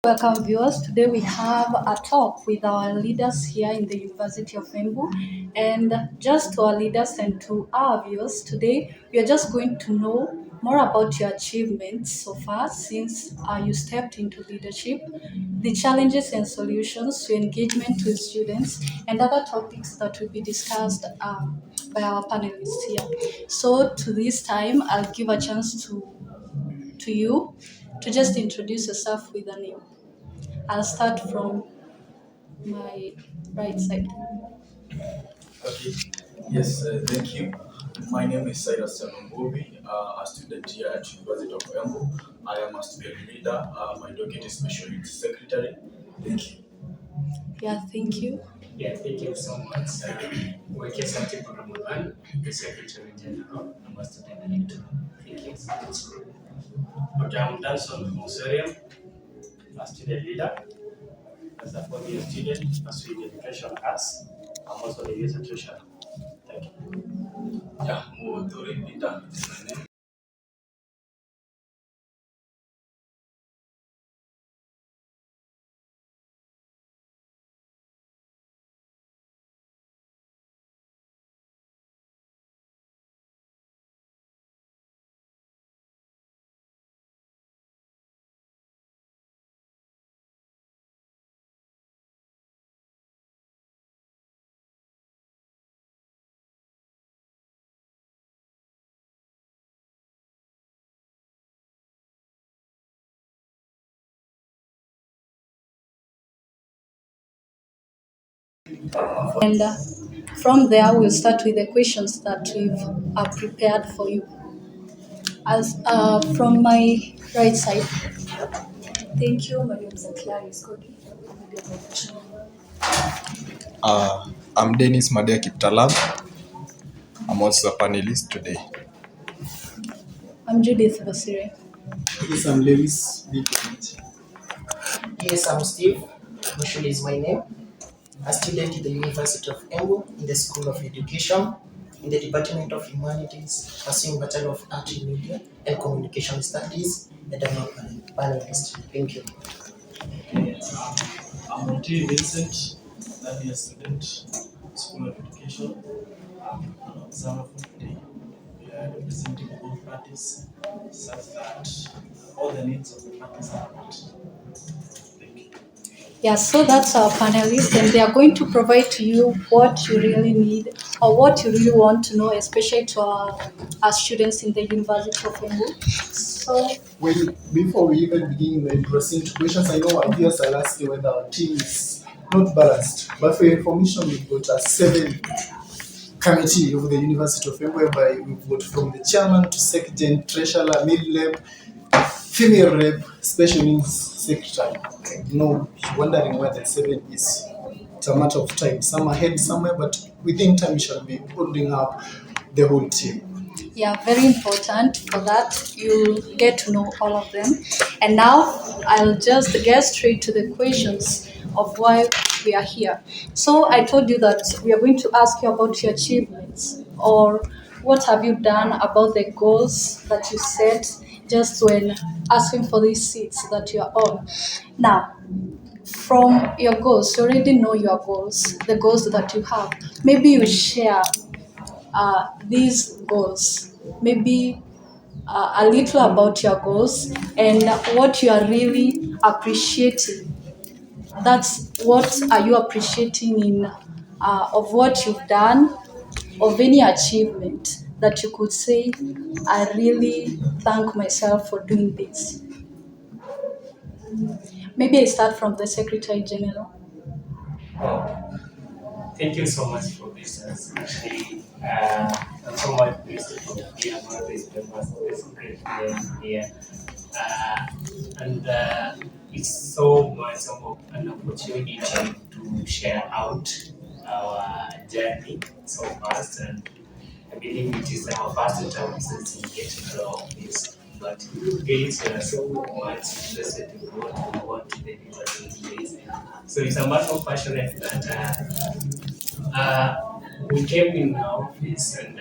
Welcome viewers. Today we have a talk with our leaders here in the University of Embu. And just to our leaders and to our viewers, today we are just going to know more about your achievements so far since you stepped into leadership, the challenges and solutions, your engagement with students, and other topics that will be discussed by our panelists here. So to this time, I'll give a chance to you to just introduce yourself with a name. I'll start from my right side. Okay. Yes, thank you. My name is Cyrus Chanumbubi, a student here at University of Embu. I am a student leader. My docket is special needs secretary. Thank you. Yeah, thank you. Yeah, thank you so much. Wake Sati Ramadan, the Secretary General, and Student Leader. Thank you so much. Okay, I'm Danson Moserian, a student leader. As a 4-year student pursuing education arts, I'm also the UESA treasurer. Thank you. Yeah, Muduri Peter is my name. And from there, we'll start with the questions that we've prepared for you. As from my right side, thank you. My name is Clarice Cody. I'm Dennis Madea Kiptalam. I'm also a panelist today. I'm Judith Basire. Yes, I'm Lewis Bikovich. Yes, I'm Steve. Mushul is my name. A student in the University of Embu in the School of Education in the Department of Humanities, pursuing Bachelor of Art in Media and Communication Studies, and I'm a panelist. Thank you. I'm T. Vincent, third year student, School of Education. I'm an observer for today. We are representing both parties such that all the needs of the parties are met. Thank you. Yeah, so that's our panelists, and they are going to provide to you what you really need or what you really want to know, especially to our students in the University of Embu. So, Before we even begin the proceed to questions, I know our viewers are asking whether our team is not balanced. But for your information, we've got a 7 committee of the University of Embu, whereby we've got from the chairman to secretary, treasurer, mid-lab, female rep, special needs secretary. No, wondering where the 7 is. It's a matter of time. Some are ahead somewhere, but within time we shall be holding up the whole team. yeah, very important for that. You get to know all of them. And now I'll just get straight to the questions of why we are here. So I told you that we are going to ask you about your achievements or what have you done about the goals that you set just when asking for these seats that you are on. Now, from your goals, you already know your goals, the goals that you have. Maybe you share these goals, maybe a little about your goals and what you are really appreciating. That's what are you appreciating in of what you've done, of any achievement that you could say, I really thank myself for doing this. Maybe I start from the Secretary General. Thank you so much for this. Actually, I'm so much pleased to be among these members of this great name here. And it's so much of an opportunity to share out our journey so fast. And I believe it is our first time since we get to know this. But really, we are so much interested in what we want to deliver these days. So it's a matter of passionate that we came in our office and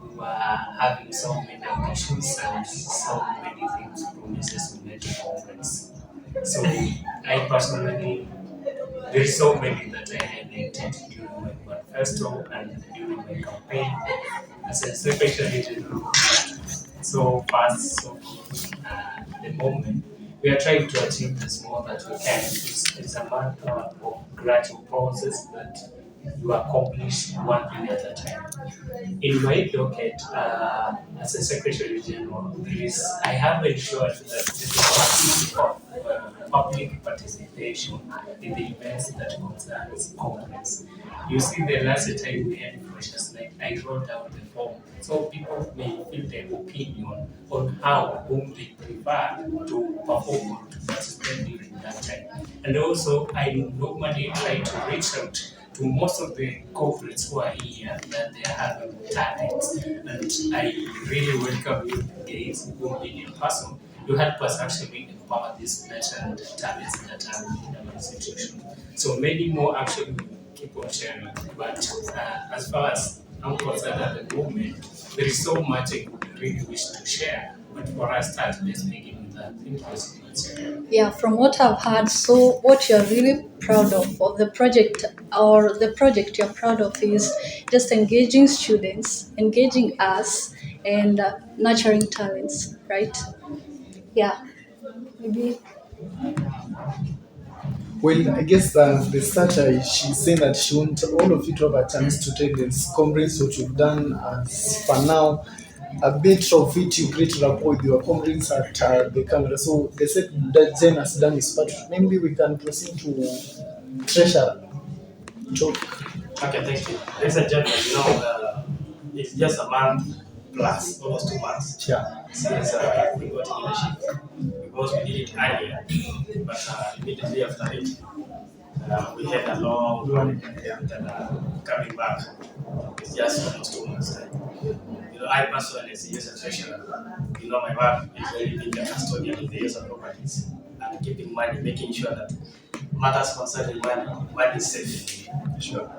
we were having so many ambitions and so many things, promises we made to conference. So I personally, there is so many that I highlighted during my manifesto and during my campaign as a secretary general. So fast, so good. The moment we are trying to achieve the more that we can. It's a matter of gradual process that you accomplish one thing at a time. In my docket, as a Secretary General, I have ensured that there is public participation in the events that concerns Congress. You see, the last time we had questions, like I wrote out the form, so people may feel their opinion on how whom they prefer to perform or to participate during that time. And also, I normally try to reach out to most of the corporates who are here that they are having talents. And I really welcome you guys who are in person to help us actually empower these better talents that are in our institution. So many more actually will keep on sharing. But as far as I'm concerned at the moment, there is so much I would really wish to share. But for us, start, let's begin with that. Thank you so much. Yeah, from what I've heard, so what you're really proud of the project or the project you're proud of is just engaging students, engaging us, and nurturing talents, right? Yeah, maybe. Well, I guess the starter, she's saying that she wants all of you to have a chance to take this comrades what you've done as for now. A bit of it you create rapport with your comrades at the camera. So they said that Jen has done his part. Maybe we can proceed to treasure talk. Okay, thank you. Ladies and gentlemen, it's just a month plus, almost 2 months Yeah. since we got leadership because we did it earlier, but immediately after it, we had a long holiday and coming back, it's just almost 2 months time. I personally, as a user treasurer, my work is very being a custodian of the user properties and keeping money, making sure that matters concerning money is safe. Sure.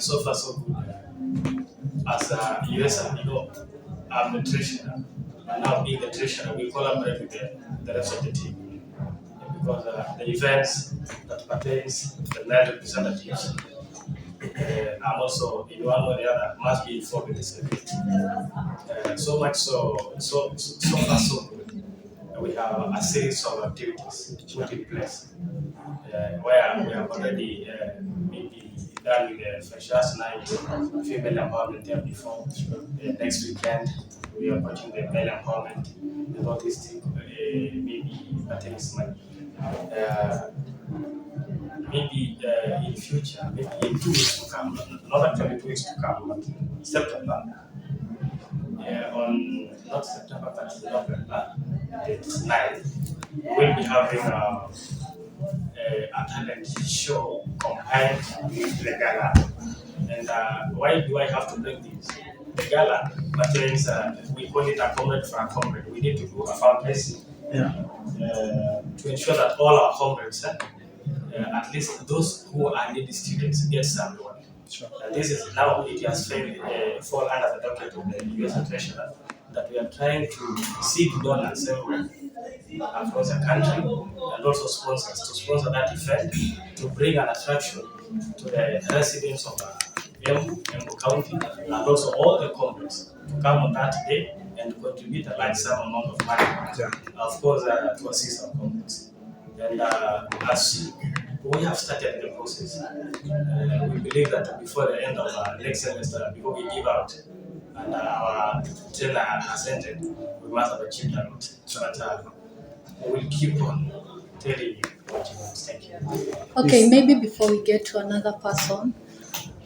So far so good. As a UESA, I'm the treasurer, and now being the treasurer, we collaborate with the rest of the team because the events that pertains to the land representatives, I'm also in one or the other must be informed in this event. So much so far so good. We have a series of activities put in place where we have already maybe done the freshers night, female empowerment there before. Next weekend, we are putting the male empowerment, the autistic, maybe attends money. Maybe in future, maybe in 2 weeks to come, not actually 2 weeks to come, but September. On not September, but November, it's 9th, we'll be having a talent show combined with the gala. And why do I have to bring this? The gala pertains, we call it a comrade for a comrade. We need to do a fundraising to ensure that all our comrades, at least those who are needy students, get someone. Sure. This is now it has fall under the docket of the UESA treasurer that we are trying to seek donors everywhere across the country and also sponsors to sponsor that event to bring an attraction to the residents of Embu County and also all the comrades to come on that day and contribute a large sum amount of money, Yeah. of course, to assist our comrades. And as we have started the process, we believe that before the end of next semester, before we give out and our trainer has ended, we must have achieved a lot. But we will keep on telling you what you want. Thank you. Okay, Yes. maybe before we get to another person,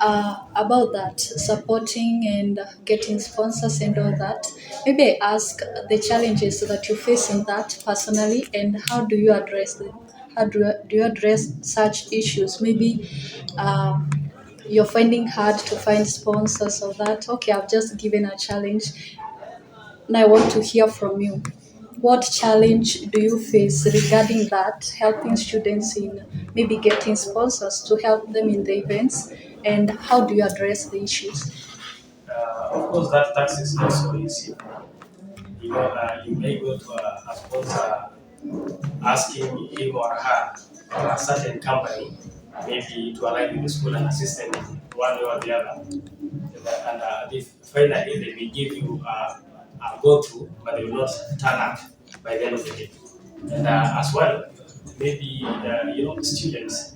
about that supporting and getting sponsors and all that, maybe I ask the challenges that you face in that personally and how do you address them? How do you address such issues? Maybe you're finding hard to find sponsors or that. Okay, I've just given a challenge and I want to hear from you. What challenge do you face regarding that, helping students in maybe getting sponsors to help them in the events, and how do you address the issues? Of course, that tax is not so easy. You may go to a sponsor asking him or her or a certain company maybe to align with the school and assist them in one way or the other. And finally, they may give you a go through, but they will not turn up by the end of the day. And as well, maybe students,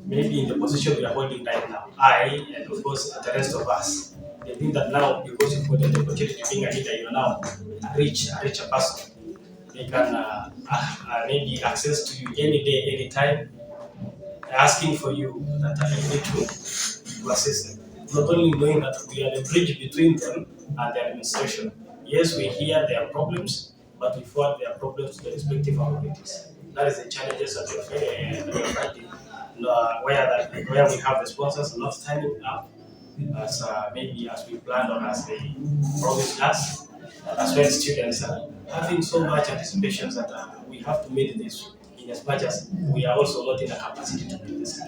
maybe in the position we are holding right now, I and of course the rest of us, they think that now because you've got the opportunity to being a leader, you're now a richer person. They can maybe access to you any day, anytime, asking for you that you need to assist them. Not only knowing that we are the bridge between them and the administration. Yes, we hear their problems, but we forward their problems to the respective authorities. That is the challenges that we are finding. Where we have the sponsors not standing up as maybe as we planned or as they promised us, as well students are having so much anticipation that we have to meet this in as much as we are also not in a capacity to meet this.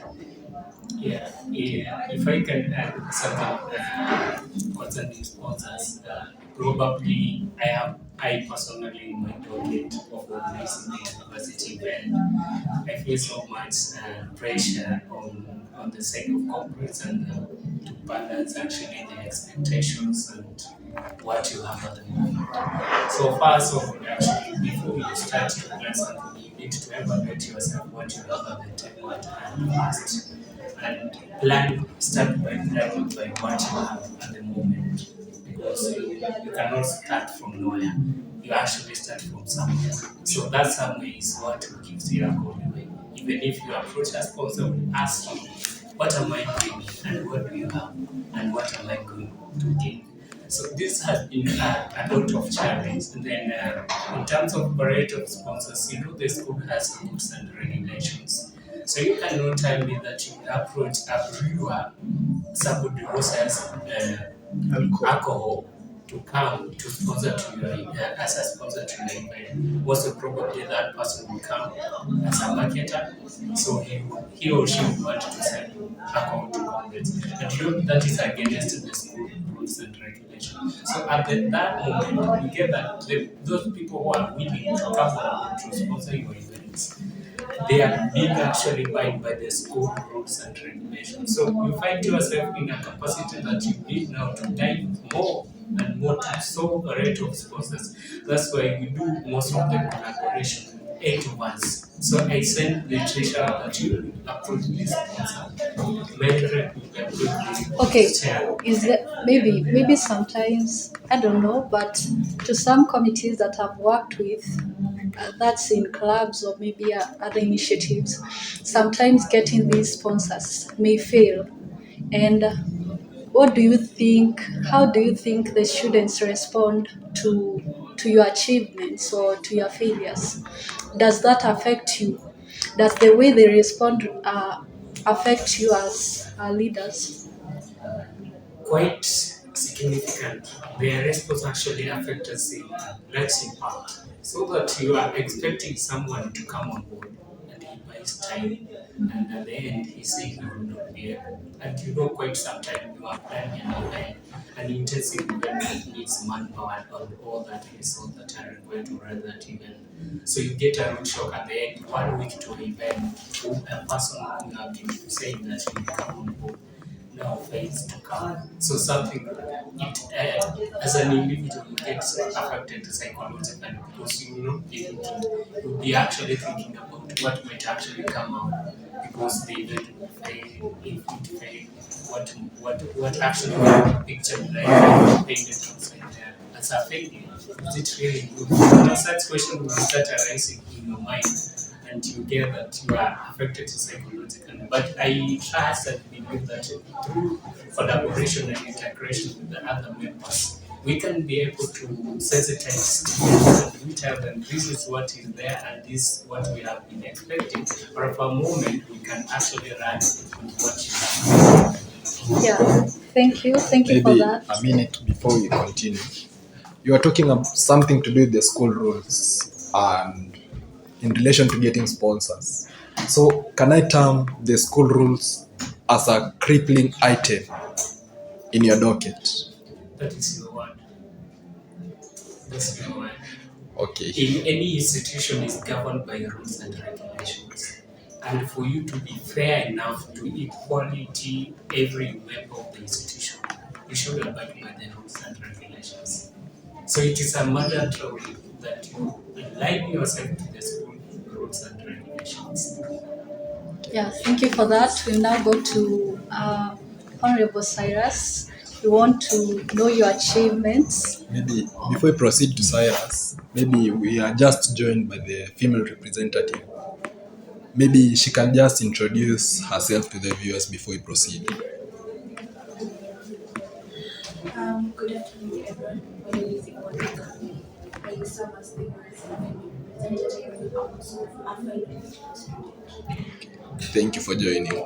Yeah. If I can add something concerning sponsors, probably I personally in my docket of organizing the university event, I feel so much pressure on the side of corporates and to balance actually the expectations and what you have at the moment. So far, so good actually. Before you start to plan something, you need to evaluate yourself what you have at the table at hand first and plan step by step by what you have at the moment because you cannot start from nowhere. You actually start from somewhere. So that somewhere is what gives you a goal. Even if you approach a sponsor, will ask you, what am I doing and what do you have and what am I going to gain? So this has been a lot of challenge. And then in terms of variety of sponsors, the school has rules and regulations. So you cannot tell me that you approach a brewer, somebody who sells alcohol to come to sponsor to your as a sponsor to your event. Also, probably that person will come as a marketer, so he or she will want to sell alcohol to comrades, and that is against the school rules and regulations. So at that moment, you get that those people who are willing to come on to sponsor your events, they are being actually bound by the school rules and regulations. So you find yourself in a capacity that you need now to dive more and more to solve a rate of sponsors. That's why we do most of the collaboration, 8 of us. So I send the treasurer that you approve this sponsor. Mentor will approve this Okay, chair. is that maybe sometimes I don't know, but to some committees that I've worked with, that's in clubs or maybe other initiatives, sometimes getting these sponsors may fail. And what do you think? How do you think the students respond to your achievements or to your failures? Does that affect you? Does the way they respond affect you as leaders? Quite significant. Their response actually affects us in let's impact. So that you are expecting someone to come on board and he buys time and at the end he says he will not be able. And quite sometimes you are planning an event, an intensive event that needs manpower and all that resource that are required to run that event. So you get a root shock at the end, 1 week to the event, who a person who you have been saying that you will come on board now fails to come. So something as an individual you get affected psychologically because you will not be thinking, you'll be actually thinking about what might actually come out because the event will fail, if it fail, what actually picture will I painted outside there as a failure? Is it really good? Such question will start arising in your mind and you get that you are affected psychologically. But I trust and believe that through collaboration and integration with the other members, we can be able to sensitize students and we tell them this is what is there and this is what we have been expecting. Or for a moment, we can actually run with what you have. Yeah, thank you. Thank you for Maybe that. a minute before we continue. You are talking about something to do with the school rules and in relation to getting sponsors. So can I term the school rules as a crippling item in your docket? That is your word. That's your word. Okay. In any institution is governed by rules and regulations. And for you to be fair enough to equality every member of the institution, you should abide by the rules and regulations. So it is a mandatory that you align yourself to the school rules and regulations. Yeah, thank you for that. We'll now go to Honorable Cyrus. We want to know your achievements. Maybe before we proceed to Cyrus, maybe we are just joined by the female representative. Maybe she can just introduce herself to the viewers before we proceed. Good afternoon, everyone. My name is Imonica. I serve as the representative also a fellow student. Thank you for joining.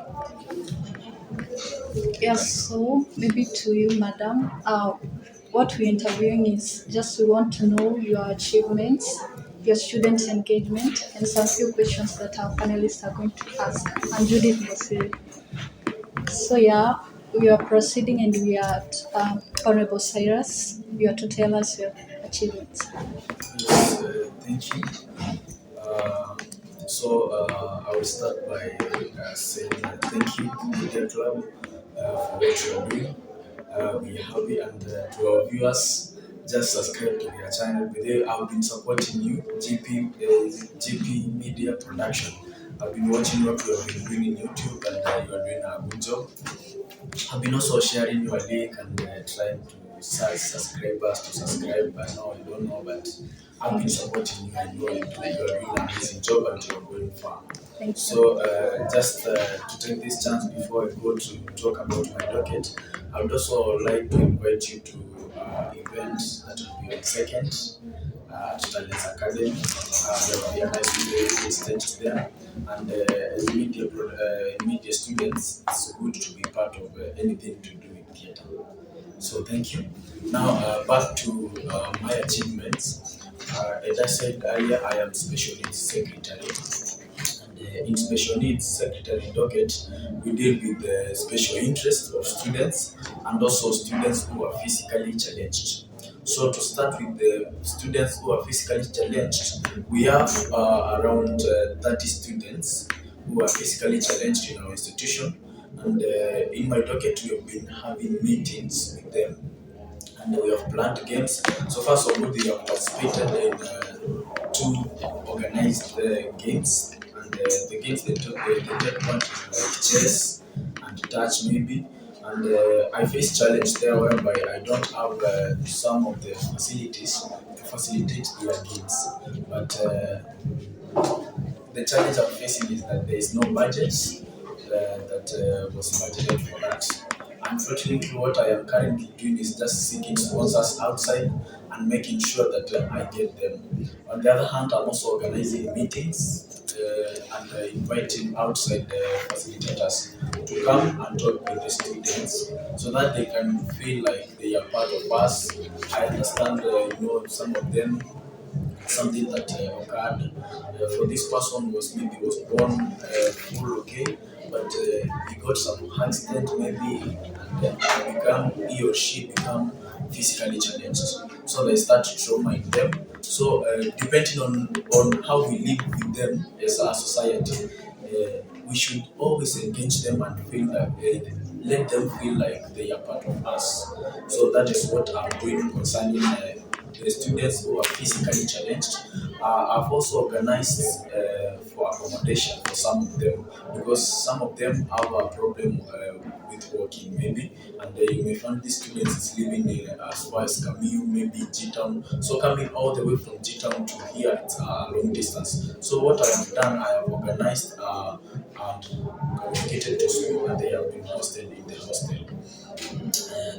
Yes, so maybe to you, madam. What we're interviewing is just we want to know your achievements, your student engagement, and some few questions that our panelists are going to ask. I'm Judith Bosiri. So yeah, we are proceeding and we are at Honorable Cyrus. You are to tell us your achievements. Yes, thank you. Uh, I will start by saying thank you, Media Club, for what you are doing. We are happy, and to our viewers, just subscribe to their channel. I've been supporting you, GP Media Production. I've been watching what you have been doing in YouTube, and you are doing a good job. I've been also sharing your link and trying to search subscribers to subscribe. I know I don't know, but I've been supporting you. I know you're doing an amazing job and you're going far. Thank you. So, just to take this chance before I go to talk about my docket, I would also like to invite you to event that will be on 2nd at Talents Academy. There will be a nice stage there. And as media students, it's good to be part of anything to do with theatre. So thank you. Now back to my achievements. As I said earlier, I am special needs secretary. In special needs secretary docket, we deal with the special interests of students and also students who are physically challenged. So to start with the students who are physically challenged, we have around 30 students who are physically challenged in our institution. And in my docket, we have been having meetings with them and we have planned games. So first of all, they have participated in 2 organized games, and the games they take part is like chess and touch maybe. And I face challenge there whereby I don't have some of the facilities to facilitate their games. But the challenge I'm facing is that there is no budget that was budgeted for that. Unfortunately, what I am currently doing is just seeking sponsors outside and making sure that I get them. On the other hand, I'm also organizing meetings and inviting outside facilitators to come and talk with the students so that they can feel like they are part of us. I understand, some of them something that occurred for this person was born full okay, but he got some accident maybe, and then he or she become physically challenged. So they start traumatizing them. So depending on how we live with them as a society, we should always engage them and feel that let them feel like they are part of us. So that is what I'm doing concerning the students who are physically challenged. I've also organized for accommodation for some of them because some of them have a problem with working maybe, and you may find these students is living in as far as Camille, maybe G-Town. So coming all the way from G-Town to here, it's a long distance. So what I have done, I have organized and communicated to school, and they have been hosted in the hostel.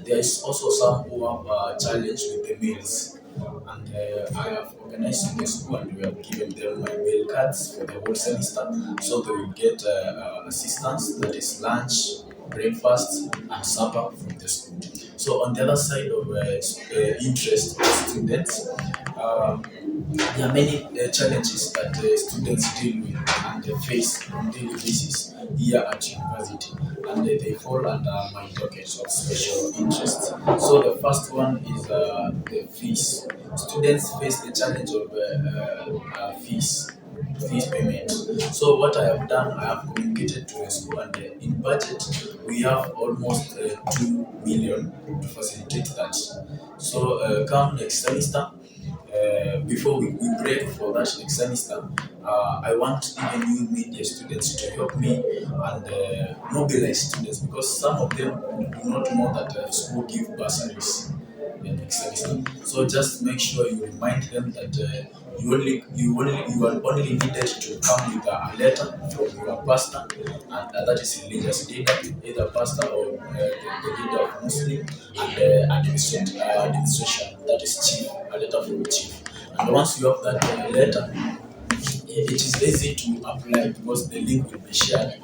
There is also some who have a challenge with the meals, and I have organized in the school and we have given them my meal cards for the whole semester, so they will get assistance, that is lunch, breakfast, and supper from the school. So on the other side of interest of students, there are many challenges that students deal with and they face on daily basis here at university, and they fall under my dockets of special interest. So the first one is the fees. Students face the challenge of fees payment. So what I have done, I have communicated to the school, and in budget we have almost 2 million to facilitate that. So come next semester, before we break for that next semester, I want even new media students to help me and mobilize students, because some of them do not know that school give bursaries next semester. So just make sure you remind them that you are only needed to come with a letter from your pastor, and that is religious leader, either pastor or the leader of Muslim, and administration, that is chief, a letter from the chief. And once you have that letter, it is easy to apply because the link will be shared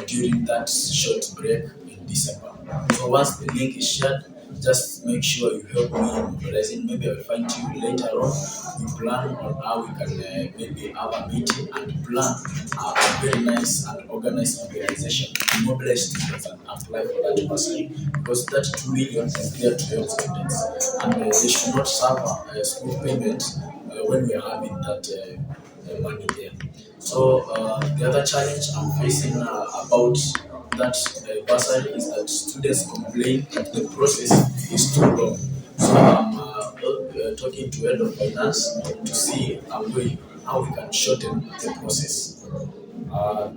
during that short break in December. So once the link is shared, just make sure you help me in mobilizing. Maybe I'll find you later on. We plan on how we can maybe have a meeting and plan a very nice and organized mobilization to mobilize students and apply for that bursary, because that 2 million is there to help students, and they should not suffer school payment when we are having that money there. So the other challenge I'm facing about that bursary is that students complain that the process is too long. So I'm talking to head of finance to see a way how we can shorten the process.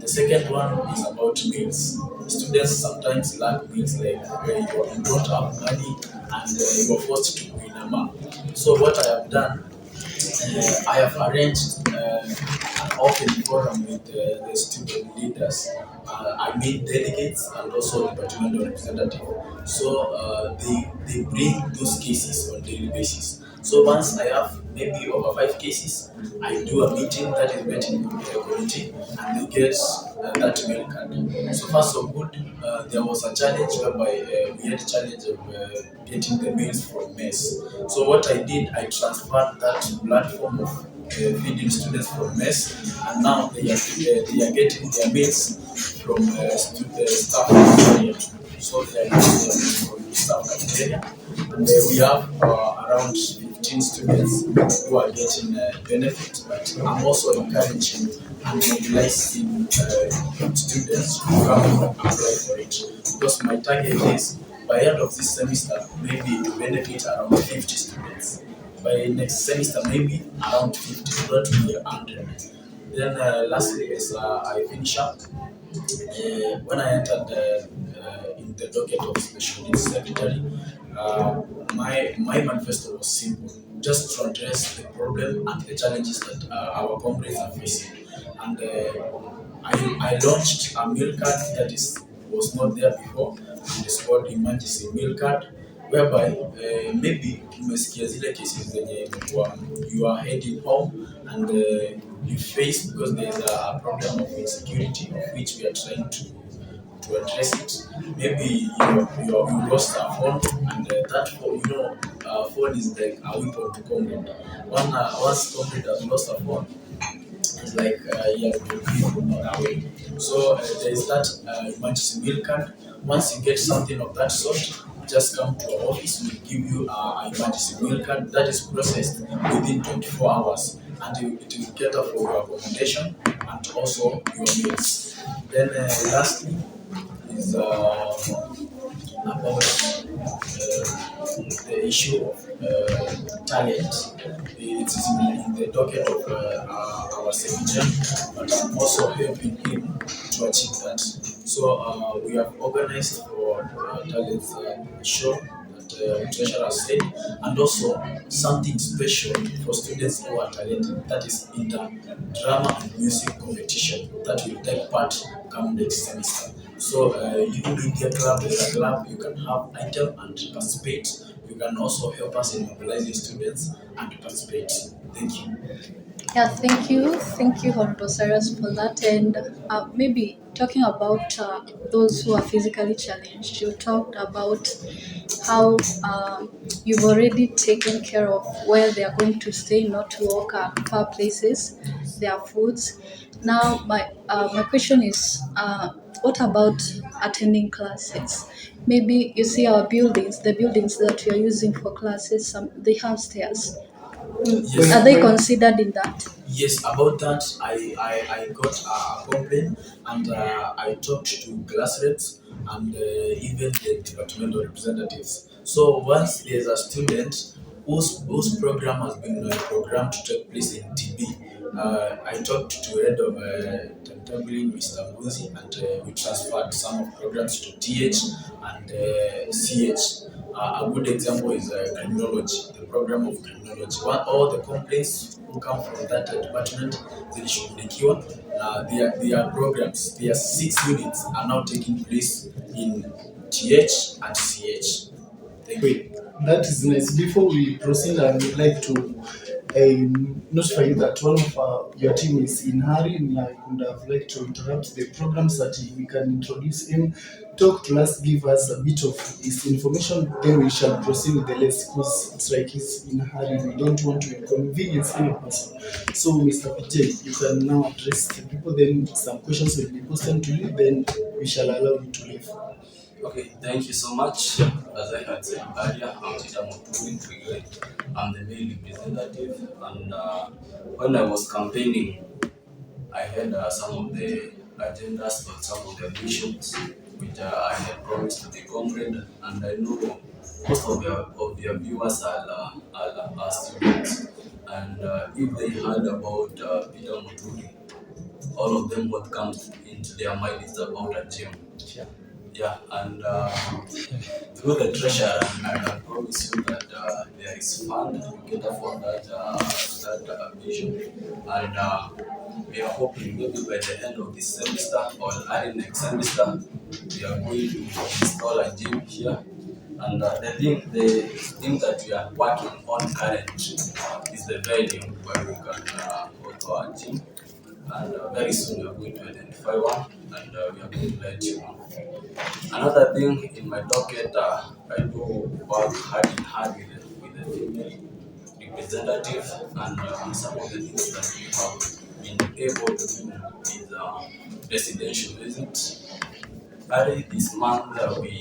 The second one is about meals. Students sometimes lack meals, like you don't have money and you are forced to go in a map. So what I have done, I have arranged an open forum with the student leaders, I mean delegates and also departmental representatives. So they bring those cases on daily basis. So once I have maybe over 5 cases, I do a meeting, that is meeting committee, and they get that mail card. So far so good. There was a challenge whereby we had a challenge of getting the mails from MES. So what I did, I transferred that platform of feeding students from MES, and now they are getting their mails from staff cafeteria. So they are getting their mails from staff cafeteria, and we have around 15 students who are getting benefit. But I'm also encouraging and mobilizing students to come and apply for it, because my target is by end of this semester maybe to benefit around 50 students. By next semester maybe around 50, so that will be 100. Then lastly, as I finish up, when I entered in the docket of special needs secretary, my manifesto was simple, just to address the problem and the challenges that our comrades are facing. And I launched a meal card that was not there before, and it's called emergency meal card, whereby maybe umesikia zile cases zenye you are heading home and you face, because there is a problem of insecurity of which we are trying to address it. Maybe you lost a phone, and that phone, phone is like a weapon to combat. Once combat has lost a phone, it's like you have to give away. So there is that emergency meal card. Once you get something of that sort, just come to our office. We'll give you an emergency meal card that is processed within 24 hours, and it will cater for your accommodation and also your meals. Then lastly is about the issue of talent. It is in the docket of our secretary, but I'm also helping him to achieve that. So we have organized for talent show that treasurer said, and also something special for students who are talented, that is in the drama and music competition that will take part come next semester. So you media club is a club, you can have item and participate. you can also help us in mobilizing students and to participate. Thank you. Yeah, thank you, Honorable Cyrus, for that. And maybe talking about those who are physically challenged, you talked about how you've already taken care of where they are going to stay, not to walk far places, their foods. Now, my question is, what about attending classes? Maybe you see our buildings, the buildings that we are using for classes, they have stairs. Yes. Are they considered in that? Yes, about that, I got a complaint and I talked to classmates and even the departmental representatives. So once there's a student whose program has been programmed to take place in TB, I talked to head of timetabling, Mr. Mbuzi, and we transferred some of programs to TH and CH. A good example is criminology, the program of criminology. All the complaints who come from that department zilishughulikiwa na their programs, their 6 units are now taking place in TH and CH. Thank you. That is nice. Before we proceed, I would like to notify you that one of your team is in hurry, and I would have liked to interrupt the programs that we can introduce him. Talk to us, give us a bit of his information, then we shall proceed with the list because it's like he's in a hurry. We don't want to inconvenience any person. So, Mr. PJ, you can now address the people, then some questions will be posted to you, then we shall allow you to leave. Okay, thank you so much. As I had said earlier, I'm Tita Muturi Twigwe. I'm the male representative, and when I was campaigning, I had some of the agendas or some of the visions which I had promised to the comrade, and I know most of your viewers are students, and if they heard about Peter Muturi, all of them what comes into their mind is about a gym. Yeah, and through the treasurer, I can promise you that there is fund to cater for that vision, and we are hoping maybe by the end of this semester or early next semester, we are going to install a gym here. And the thing that we are working on currently is the venue where we can hold our gym. And very soon we are going to identify one, and we are going to let you know. Another thing in my docket, I do work hand in hand with the female representative, and some of the things that we have been able to do is residential visit. Early this month, we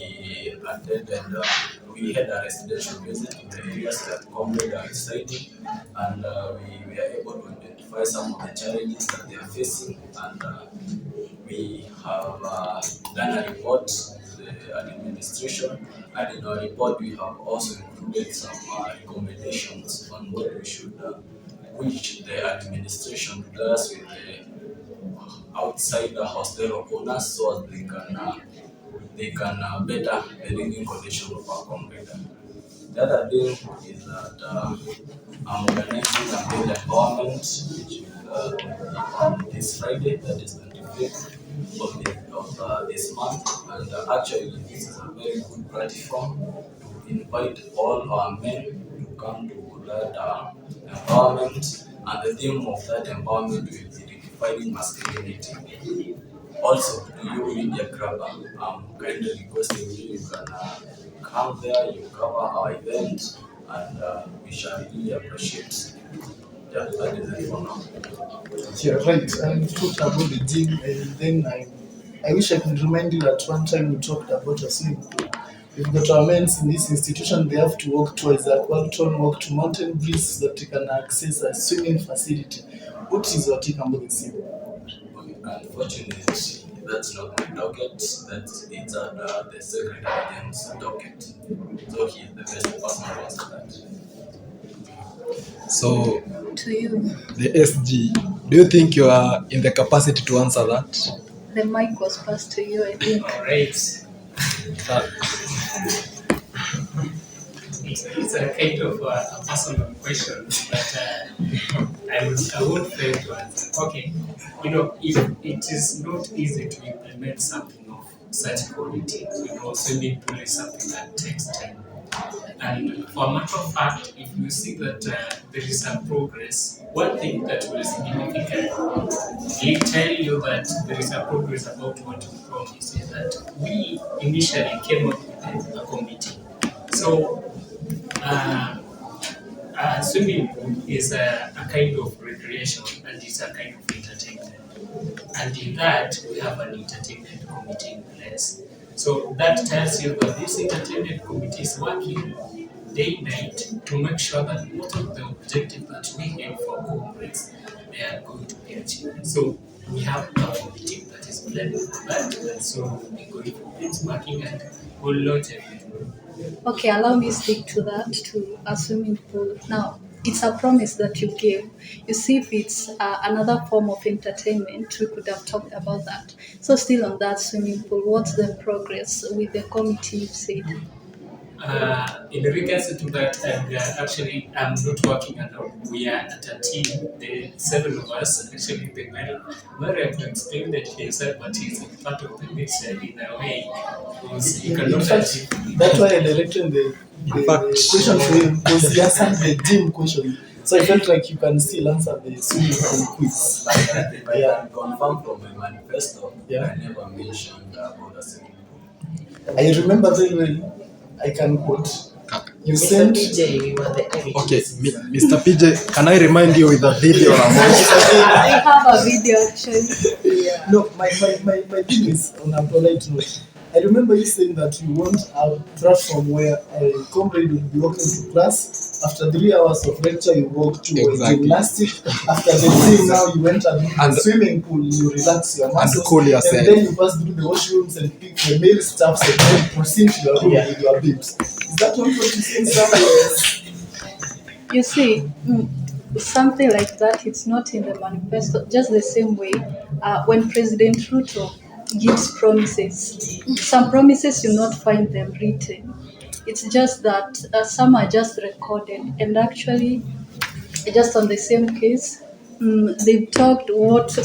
had a residential visit in the areas that comrade are residing, and we were able to identify some of the challenges that they are facing, and we have done a report to the administration, and in our report we have also included some recommendations on what we should, which the administration does with the outside the hostel owners so that they can better the living condition of our community. The other thing is that I'm organizing a paid empowerment which will be on this Friday, that is 25th of this month, and actually this is a very good platform to invite all our men to come to that empowerment, and the theme of that empowerment will be redefining masculinity. Also, to you media grabber, I'm kindly requesting you can come there, you cover our event, and we shall really appreciate. Yeah, that is it for now. Yeah, right. I talked about the gym, and then I wish I could remind you that one time we talked about a swimming pool. We've got our men in this institution, they have to walk twice that Walton, walk to Mountain Breeze so that they can access a swimming facility. What is your take about the same? Unfortunately, that's not my docket. It's the Secretary General's docket. So he is the best person to answer that. So, To you. the SG, do you think you are in the capacity to answer that? The mic was passed to you, I think. All right. It's a kind of a personal question, but I would fail to answer. Okay, if it is not easy to implement something of such quality, swimming pool is something that takes time. And for a matter of fact, if you see that there is some progress, one thing that will significantly tell you that there is a progress about what we promised is that we initially came up with a committee. So, uh, swimming pool is a kind of recreation and it's a kind of entertainment. And in that, we have an entertainment committee in place. So that tells you that this entertainment committee is working day and night to make sure that most of the objectives that we have for corporates, they are going to be achieved. So we have a committee that is planning for that, and so we'll be going for benchmarking and we'll launch everything. Okay, allow me stick to that, to a swimming pool. Now, it's a promise that you gave. You see, if it's another form of entertainment, we could have talked about that. So, still on that swimming pool, what's the progress with the committee you said? In regards to that, actually, I'm not working alone. We are at a team, the seven of us. Actually, the Mary have explained it himself, but he's part of the mix in a way. Because you In cannot fact, achieve. that's why I directed the question for him, because he answered the gym question. So I felt like you can still answer the swimming pool quiz. If I can confirm from my manifesto, Yeah. I never mentioned about a swimming pool. I remember very well. I can quote. You Mr. sent. PJ, we were the Okay, eyewitnesses. Mr. PJ, can I remind you with a video or a voice? I have a video actually. No, my thing is on a polite note. I remember you saying that you want a platform where a comrade will be walking to class. After 3 hours of lecture, you walk to Exactly. gymnastics. After the gym, now you went to the swimming pool, you relax your muscles. cool yourself. And then you pass through the washrooms and pick the male staffs and then proceed to your room with your babes. Is that not what you're saying somewhere? You see, something like that, it's not in the manifesto, just the same way when President Ruto gives promises. Some promises you not find them written. It's just that some are just recorded, and actually, just on the same case, they've talked what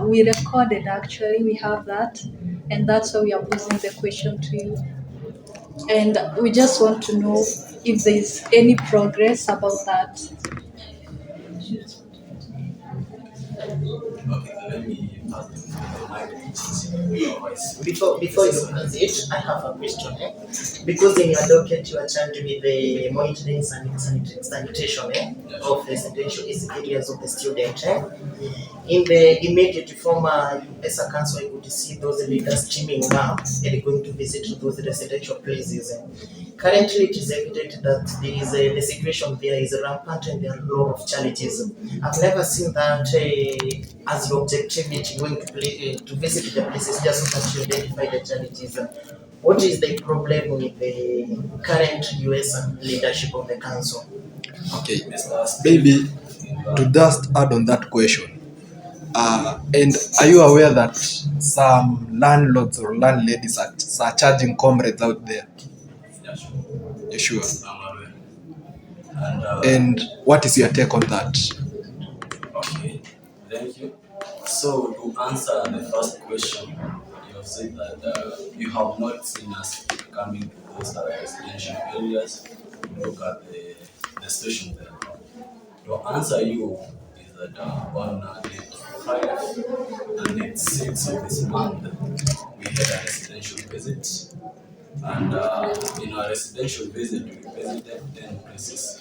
we recorded. Actually, we have that, and that's why we are posing the question to you. And we just want to know if there is any progress about that. Okay, let me pass the mic to your voice. Before you pass it, I have a question. Because in your docket you are charged with the monitoring and sanitation of residential areas of the student. In the immediate former UESA council, I could see those leaders teaming up and going to visit those residential places. Currently, it is evident that there is the situation there is rampant and there are a lot of challenges. I've never seen that as your objectivity going to visit the places just so that you identify the challenges. What is the problem with the current UESA leadership of the council? Okay, maybe to just add on that question. And are you aware that some landlords or landladies are charging comrades out there? Yeah, sure. You sure? I'm aware. And what is your take on that? Okay, thank you. So to answer the first question, you have said that you have not seen us coming to those residential areas to look at the situation there. To answer you is that on day 5 and day 6 of this month, we had a residential visit. And in our residential visit, we visited 10 places,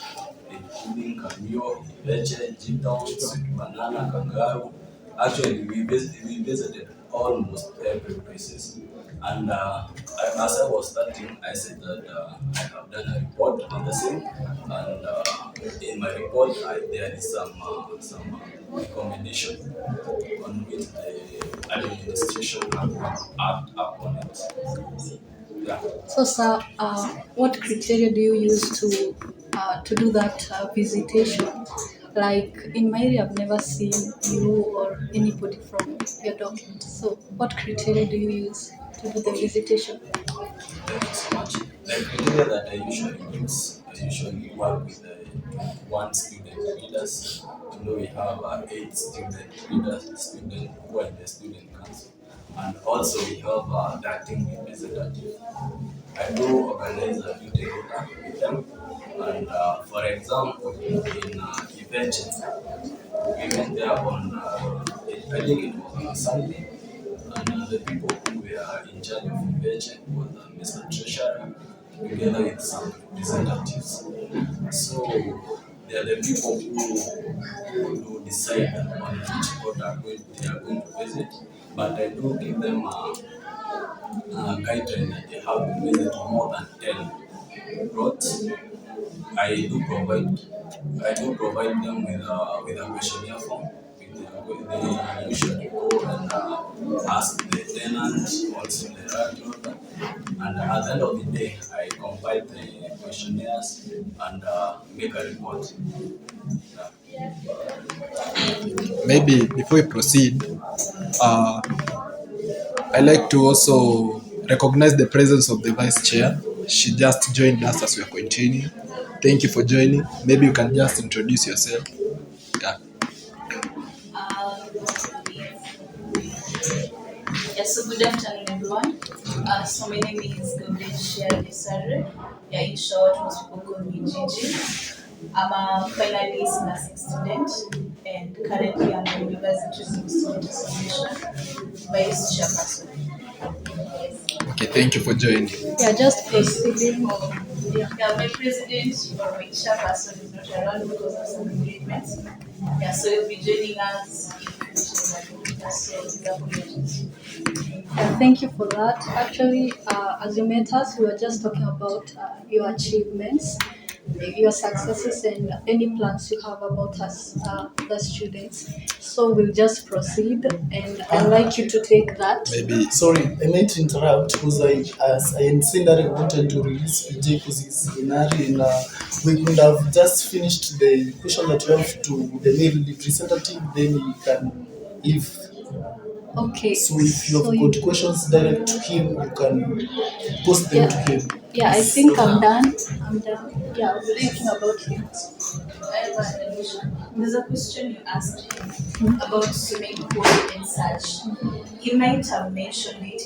including Kamio, Leche, G-Town, Sweet Banana, Kangaroo. Actually, we visited almost every places. And as I was starting, I said that I have done a report on the same. And in my report, there is some recommendation on which the administration can act upon it. Yeah. So, sir, what criteria do you use to do that visitation? Like in my area, I've never seen you or anybody from your document. So, what criteria do you use to do the visitation? Thank you so much. The criteria that I usually use, I usually work with the 21 student leaders. You know, we have 8 student leaders, who are in the student council. And also we have the acting representative. I do organize a beauty dinner with them. And for example, in Event, we went there on, I think it was on a Sunday, and the people who were in charge of Event was Mr. Treasurer, together with some representatives. So they are the people who do decide on which spot they are going to visit. But I do give them a guideline that they have to visit more than 10 roads. I do provide them with a questionnaire form. They usually go and ask the tenant, also the landlord, and at the end of the day, I compile the questionnaires and make a report. Maybe before we proceed, uh, I like to also recognize the presence of the vice chair. She just joined us as we are continuing. Thank you for joining. Maybe you can just introduce yourself. Yeah. Yes, so good afternoon, everyone. So my name is Gabriel Desare. Yeah, in short, most people call me Gigi. I'm a finalist nursing student, and currently I'm a University Student Association Vice Chairperson. Yes. Okay, thank you for joining. Yeah, just proceeding. Yeah, my president or my chairperson is not around because of some engagements. Yeah, so he'll be joining us in so he's apologies. Yeah, thank you for that. Actually, as you met us, we were just talking about your achievements, your successes, and any plans you have about us, the students. So we'll just proceed, and I'd like you to take that. Maybe Sorry, I meant to interrupt because I had seen that I wanted to release PJ because he's in a hurry and we could have just finished the question that you have to the male representative, then you can, if Okay. so, if you have got questions direct to him, you can post them to him. Yeah, I think I'm done. I'm done. Yeah, I'll be thinking about it. I have an addition. There's a question you asked him about swimming pool and such. He might have mentioned it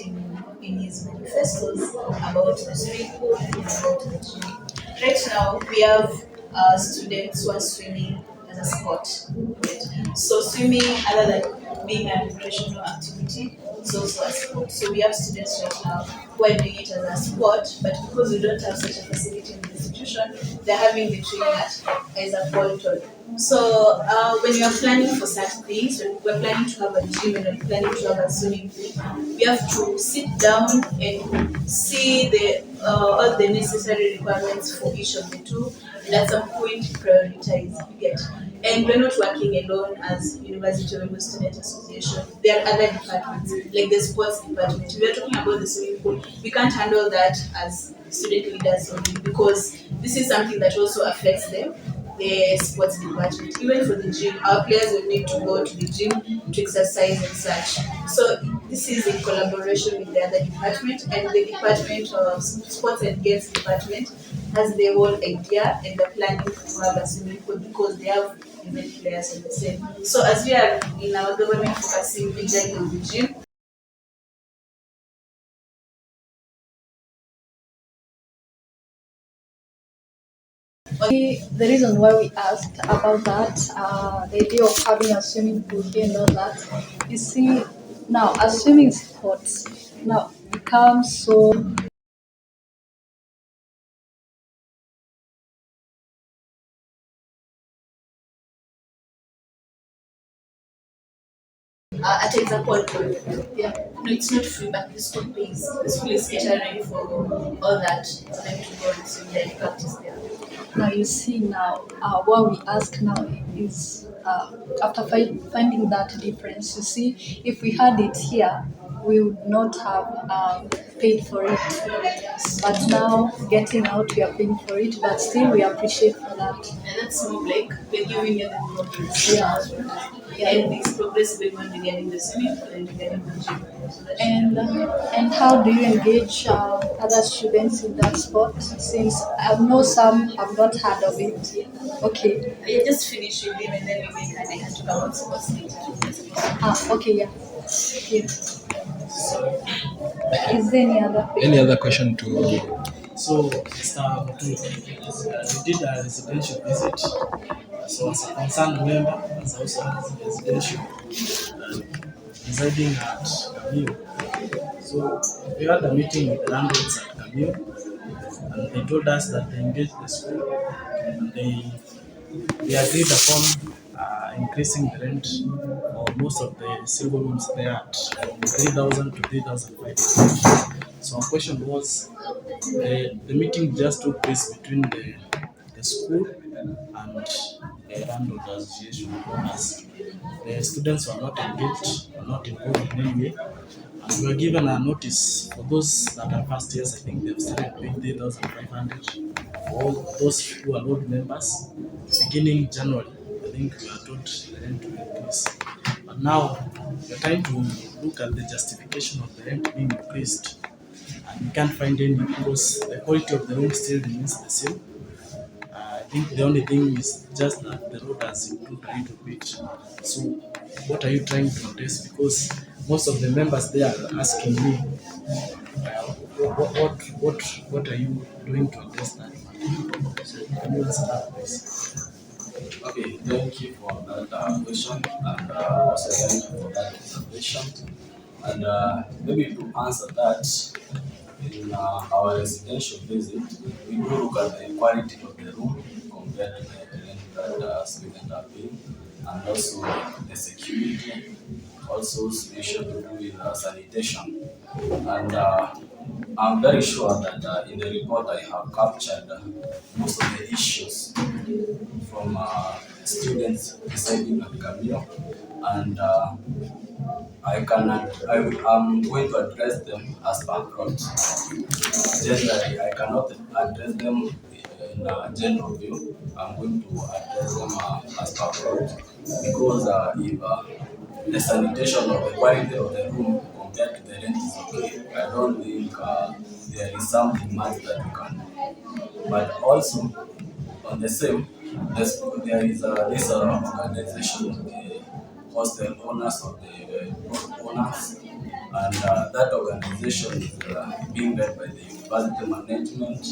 in his manifestos about the swimming pool and about the gym. Right now, we have students who are swimming as a sport. Right? So swimming, other than being a recreational activity, is also a sport. So we have students right now who are doing it as a sport, but because we don't have such a facility in the institution, they're having the training as a bolt-on. So when you are planning for such things, when we're planning to have a gym and we're planning to have a swimming pool, we have to sit down and see all the necessary requirements for each of the two, and at some point prioritize. You get. And we're not working alone as University of Imo Student Association. There are other departments, like the sports department. We are talking about the swimming pool. We can't handle that as student leaders only because this is something that also affects them, the sports department. Even for the gym, our players will need to go to the gym to exercise and such. So this is in collaboration with the other department, and the Department of Sports and Games department has the whole idea and the planning to have a swimming pool because they have event players on the same. So as we are in our government focusing majorly on the gym, the reason why we asked about that, the idea of having a swimming pool here and all that, you see, now a swimming sports now becomes so at example, yeah, no, it's not free, but the school pays. The school is catering for all that for them to go and swim there and practice there. Now you see now, what we ask now is after finding that difference, you see, if we had it here, we would not have paid for it. But now getting out, we are paying for it, but still we appreciate for that. And that's more like we're giving you the progress. Yeah, and this progress going on regarding the swimming pool and regarding the gym. So and how do you engage other students in that sport? Since I know some have not heard of it. Okay. I just finish with them and then we can talk about sports later. Okay, yeah. Yeah. Sorry. Is there any other question? Any other question to? So, Mr. Mutulu, we did a residential visit. So, as a concerned member, as also as a residential residing at Camille. So, we had a meeting with the landlords at Camille, and they told us that they engaged the school and they agreed upon increasing the rent for most of the single rooms there at from 3,000 to 3,500. So, our question was the meeting just took place between the school and the landlord association owners. The students were not engaged, were not involved in any way. And we were given a notice for those that are first years. I think they've started paying 3,500. For all those who are old members, beginning January, I think we are told the rent will increase. But now we're trying to look at the justification of the rent being increased, and we can't find any because the quality of the room still remains the same. I think the only thing is just that the road has improved a little bit. So, what are you trying to address? Because most of the members there are asking me, what are you doing to address that? So, can you answer that, please? Okay, thank you for that question, and also thank you for that observation. And maybe to answer that, in our residential visit, we do look at the quality of the room compared to the rent that students are paying, and also the security, also issue to do with sanitation. And I'm very sure that in the report I have captured most of the issues from students residing at Camille, and I'm going to address them as per plot. Generally, I cannot address them in a general view. I'm going to address them as per plot because if the sanitation or the quality of the room compared to the rent is okay, I don't think there is something much that you can do. But also, on the same, there is this organization, the hostel owners or the block owners, and that organization is being led by the university management.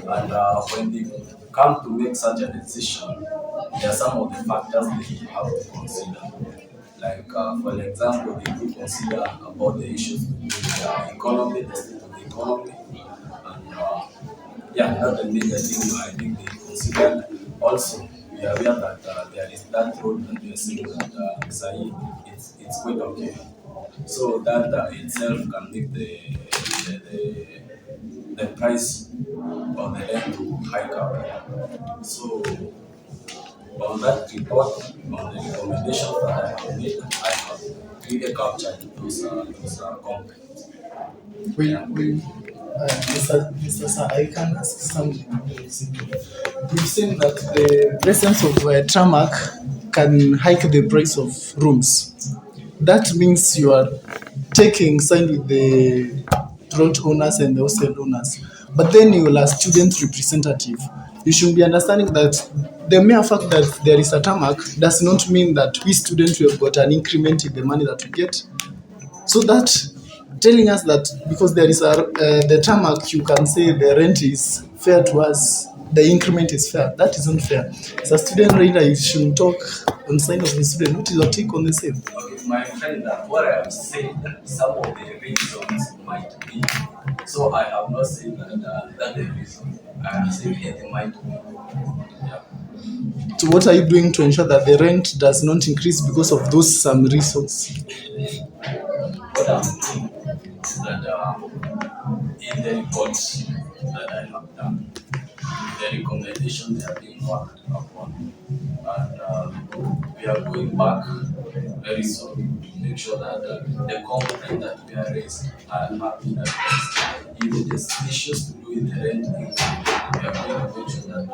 And when they come to make such a decision, there are some of the factors they have to consider. Like, for example, they do consider about the issues with the economy, the state of the economy, and yeah, that's the major thing I think they considered. Also, we are aware that there is that road that we are seeing that Sai, it's quite okay. So that itself can make the price of the rent to hike up. So on that report, on the recommendations that I have made, I have really captured those complaints. Yeah. Mr. Sir, I can ask something very simple. You've seen that the presence of tarmac can hike the price of rooms. That means you are taking side with the plot owners and the hostel owners. But then you are a student representative. You should be understanding that the mere fact that there is a tarmac does not mean that we students will have got an increment in the money that we get. So that telling us that because there is the tarmac, you can say the rent is fair to us, the increment is fair. That isn't fair. As a student reader, you should talk on side of the student. What is your take on the same? Okay, my friend, what I have said, some of the reasons might be. So I have not said that the reason. I have said it might be. Yeah. So what are you doing to ensure that the rent does not increase because of those some reasons? What I'm doing is that in the reports that I have done, the recommendations they are being worked upon, and we are going back very soon to make sure that the complaint that we are raised are been addressed. Even the issues to do with the rent income, we are going to make sure that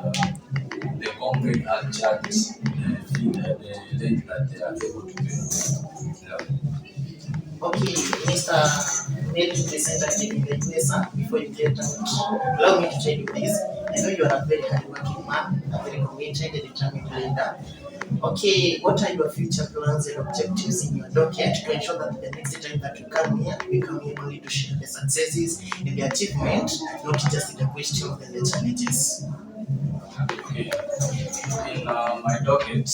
the complaint are charged the rent that they are able to pay. Yeah. Okay, Mr. Male representative in the UESA, before you get out, allow me to tell you this. I know you are a very hardworking man, a very committed enter the determined later. Okay, what are your future plans and objectives in your docket to ensure that the next time that you come here, we come here only to share the successes and the achievement, not just the questions and the challenges? Okay. In my docket,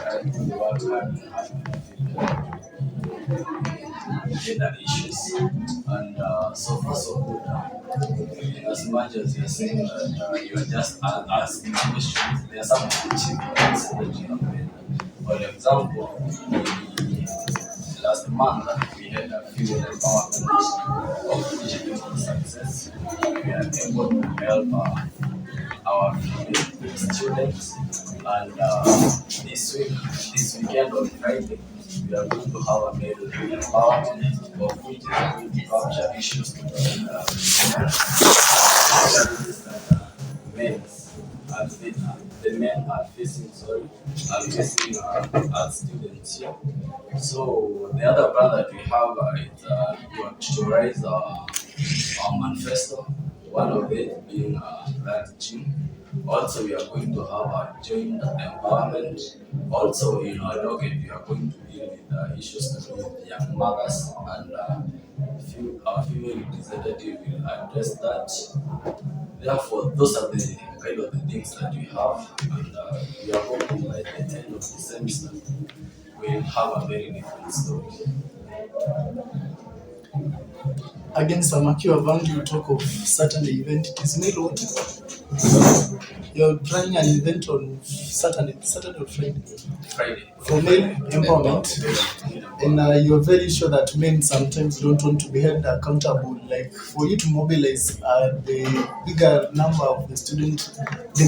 I do work hard in gender issues, and so far so good. In as much as you're saying that you are just asking questions, there are some achievements that you have made. For example, last month we had a female empowerment of which it was a success. We are able to help our female students, and this weekend on Friday, we are going to have a male empowerment of which is going to capture issues challenges that men the men are facing, are facing as students here. So the other plan that we have is to raise our manifesto, one of it being that gym. Also, we are going to have a joint empowerment. Also, in our docket, we are going to deal with issues to do with young mothers, and our female representative will address that. Therefore, those are the kind of the things that we have, and we are hoping by the end of the semester we'll have a very different story. Again, Samaki, you talk of Saturday event. It is male what? You're planning an event on Saturday or Friday? Friday. For male empowerment. And you're very sure that men sometimes don't want to be held accountable. Like for you to mobilize the bigger number of the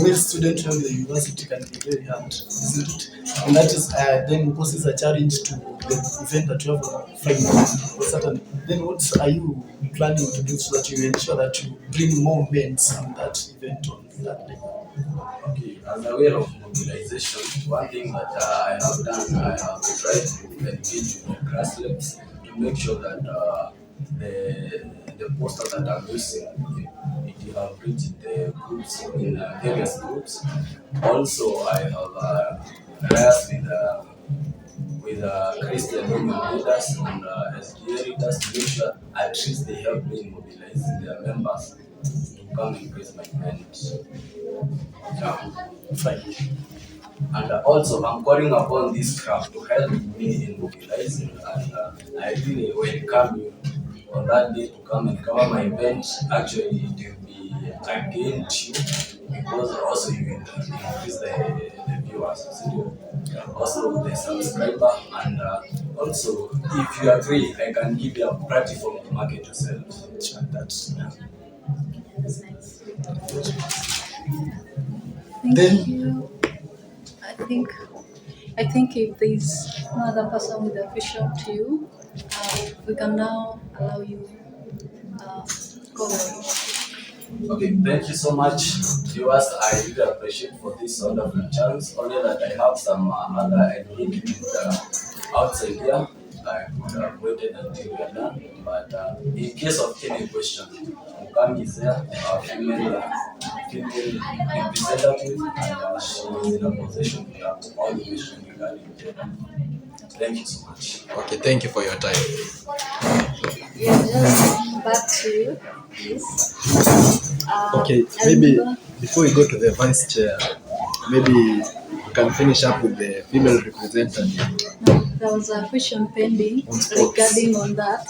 male student here in the university can be very hard, isn't it? And that is then poses a challenge to the event that you have on Friday or Saturday. Then what are you planning to do so that you ensure that you bring more men in that event on that day? Okay, as a way of mobilization, one thing that I have done, I have tried to engage with the grassroots to make sure that the poster that I'm using, it have reached the groups in various groups. Also, I have liaised with Christian women leaders and SDA leaders to make sure at least they help me in mobilizing their members to come and praise my event. Yeah. Fine. And also, I'm calling upon this crowd to help me in mobilizing, and I really welcome you on that day to come and cover my event. Actually, it will be against you because also you will increase the viewers, also the subscriber, and also if you agree, I can give you a platform to market yourself. That's That's nice. Thank you. I think if there's no other person with a question to you, we can now allow you go ahead. Okay, thank you so much, viewers. I really appreciate for this wonderful chance. Only that I have some other engagement outside here. I would have waited until we are done. But in case of any question, Mukami is there, our female representative, and she is in a position to have all the questions regarding gender. Thank you so much. Okay, thank you for your time. Yeah, just back to you, please. Okay, I maybe remember- before we go to the vice chair, maybe we can finish up with the female representative. There was a question pending On sports. regarding on that.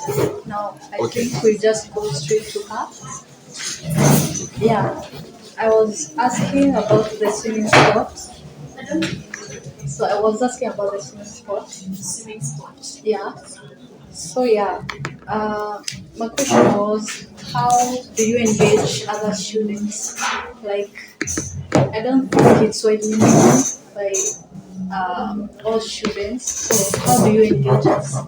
Now I Okay. think we just go straight to her. Yeah, I was asking about the swimming sport. So I was asking about the swimming sport. Swimming sport. Yeah. So yeah, my question was, how do you engage other students? Like, I don't think it's widely known by all students. So how do you engage us? How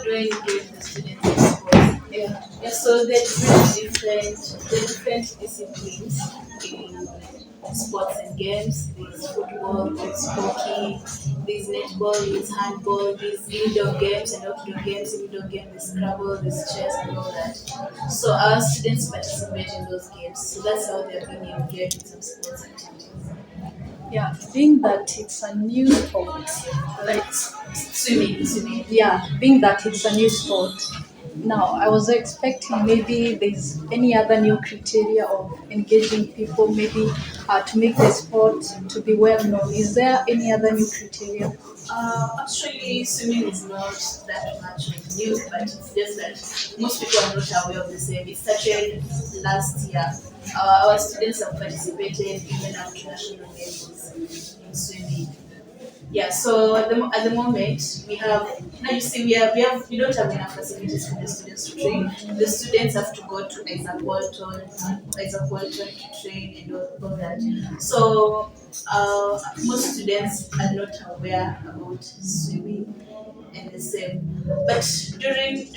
do I engage the students in sports? Yeah. Yeah, so there's really different disciplines in sports and games. There's football, there's hockey, there's netball, there's handball, there's indoor games and outdoor games. Indoor games, there's Scrabble, there's chess and all that. So our students participate in those games. So that's how they're being engaged in some sports activities. Yeah, being that it's a new sport, like Swimming. yeah, being that it's a new sport. Now, I was expecting maybe there's any other new criteria of engaging people, maybe to make the sport to be well known. Is there any other new criteria? Actually, swimming is not that much of new, but it's just that most people are not aware of the same. It started last year. Our students have participated even up to national levels in swimming. Yeah, so at the moment we have now you see we don't have enough facilities for the students to train. The students have to go to Isaac Walton to train and all that. So most students are not aware about swimming and the same. But during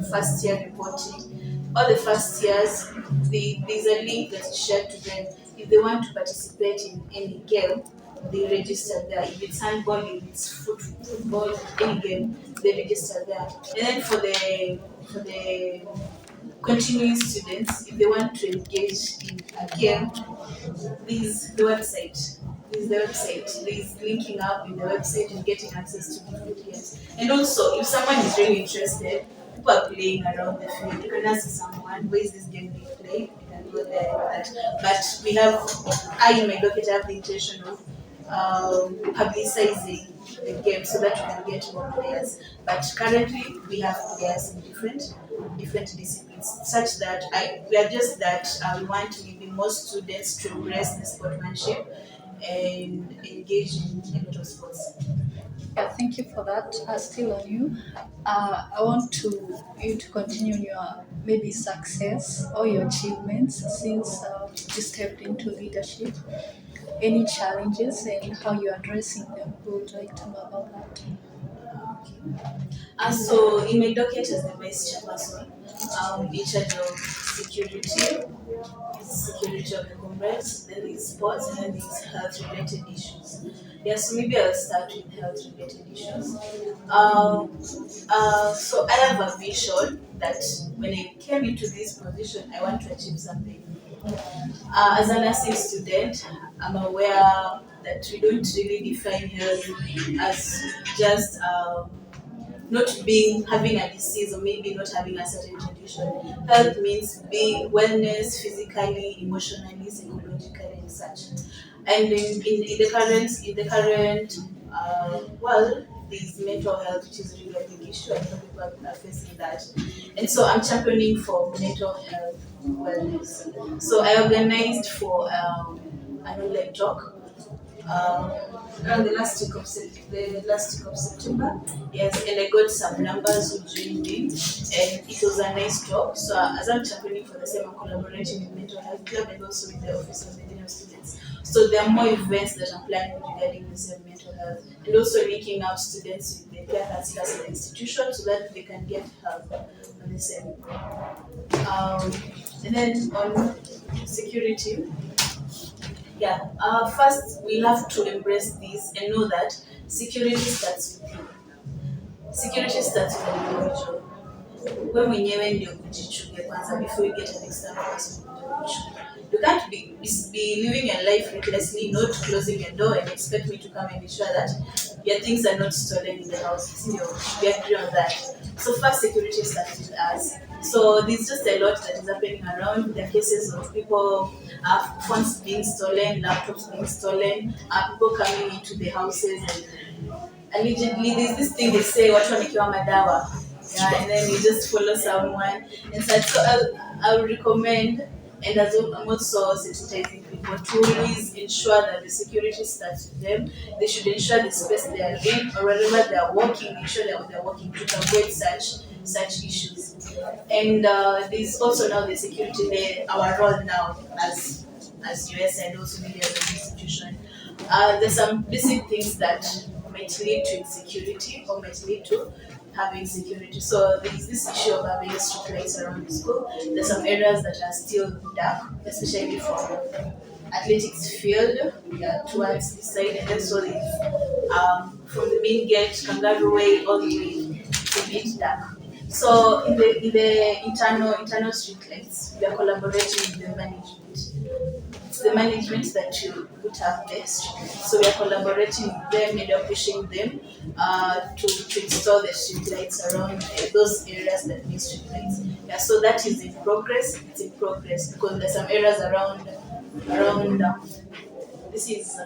first year reporting, all the first years, there's a link that is shared to them. If they want to participate in any game, they register there. If it's handball, if it's football, any game, they register there. And then for the continuing students, if they want to engage in a game, there's linking up in the website and getting access to different games. And also, if someone is really interested, people are playing around the field. You can ask someone, where is this game being played? You can go there and that. But I in my docket have the intention of publicizing the game so that we can get more players. But currently, we have players in different disciplines, such that we are just that we want maybe more students to embrace the sportsmanship and engage in a lot of sports. Yeah, thank you for that. Still on you. I want you to continue your maybe success or your achievements since you stepped into leadership. Any challenges and how you're addressing them? We would like to know about that. So in my docket as the vice chairperson, in charge of security of the comrades, then there's sports, and then there's health related issues. Yeah, so maybe I'll start with health related issues. So I have a vision that when I came into this position, I want to achieve something. As a nursing student, I'm aware that we don't really define health as just not having a disease or maybe not having a certain condition. Health means being wellness physically, emotionally, psychologically, and such. And in the current world, there's mental health, which is really a big issue. I know people are facing that, and so I'm championing for mental health wellness. So I organized for an online talk um, around the last week of September. Yes, and I got some numbers who joined in, and it was a nice talk. So as I'm championing for the same, I'm collaborating with Mental Health Club and also with the Office of the Dean of Students. So there are more events that I'm planning regarding the same mental health, and also linking up students with the peer counselors in the institution so that they can get help on the same. And then on security, yeah, first we have to embrace this and know that security starts with you. Security starts with an individual. Wewe mwenyewe ndio kujichunge kwanza before you get an external person to kuchunga. You can't be living your life recklessly, not closing your door and expect me to come and ensure that your things are not stolen in the house. Still, we agree on that. So first security starts with us. So there's just a lot that is happening around. The cases of people, phones being stolen, laptops being stolen, people coming into the houses and allegedly there's this thing they say watu wamekiwa madawa, yeah, and then you just follow someone and such. So I'll recommend, and I'm also sensitizing people to always ensure that the security starts with them. They should ensure the space they are in or wherever they are working, ensure that they're working to avoid such issues. And there's also now the security there, our role now as UESA and also maybe as an institution. There's some basic things that might lead to insecurity or might lead to having security. So there's this issue of having street lights around the school. There's some areas that are still dark, especially from athletics field, yeah, towards this side, and then so from the main gate, Kangaroo Way, all the way to bit dark. So in the internal street lights, we are collaborating with the management. it's the management that you put up best. So we are collaborating with them and we are pushing them to install the street lights around those areas that need street lights. Yeah, so that is in progress. It's in progress because there's some areas around this is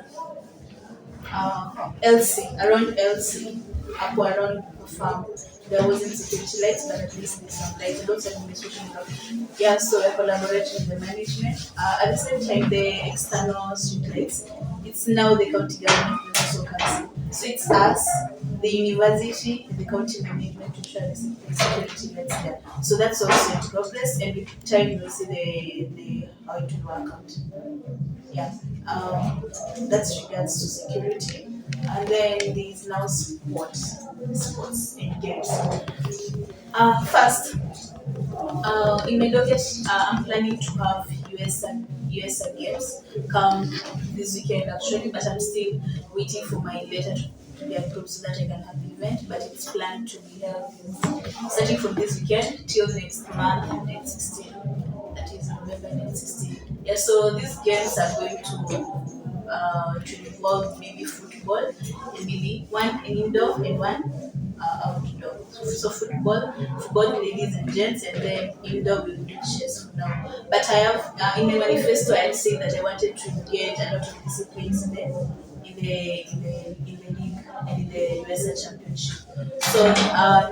LC, around LC, up around the farm. There wasn't security lights, but at least there's some lights. Those administration block. Yeah, so we're collaborating with the management. At the same time, the external street lights, it's now the county government will also come. So it's us, the university, and the county management to try the security lights there. So that's also in progress, and with time you'll see the how it will work out. Yeah, that's regards to security. And then there's now sports and games. First, in my docket, I'm planning to have UESA games come this weekend actually, but I'm still waiting for my letter to be approved so that I can have the event. But it's planned to be held starting from this weekend till next month, next 16. That is November next 16. Yeah, so these games are going to involve maybe football and maybe one indoor and one outdoor. So football ladies and gents, and then indoor will do chess for now. But I have in the manifesto I had said that I wanted to engage a lot of disciplines in the league and in the UESA championship. So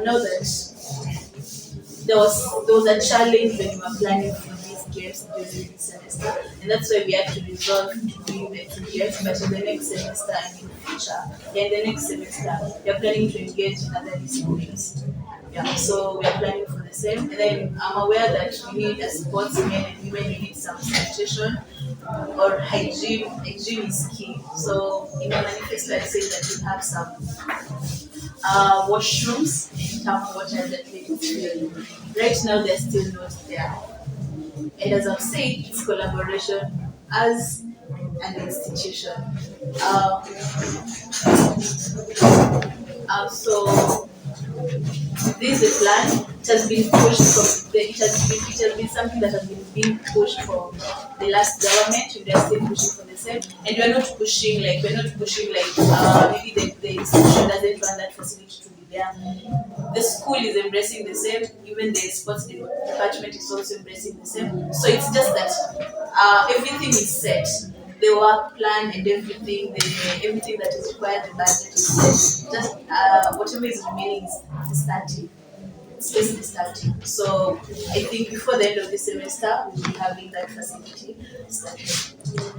know that there was a challenge when we were planning for these games during the semester, and that's why we had to resolve to do the two games. But in the next semester and in the future, in the next semester, we are planning to engage in other disciplines. Yeah, so we are planning for the same. And then I'm aware that we need a sports men and women, we need some sanitation or hygiene. Hygiene is key. So in the manifesto, I say that we have some washrooms and tap water that they could fill. Right now, they're still not there. And as I've said, it's collaboration as an institution. So this is a plan. It has been pushed from it has been something that has been being pushed from the last government. We are still pushing for the same, and we're not pushing like maybe the institution doesn't want that facility to be there. The school is embracing the same, even the sports department is also embracing the same. So it's just that everything is set. The work plan and everything that is required, the budget is set. Just whatever is remaining is the starting. It's just the starting. So I think before the end of the semester, we'll be having that facility started.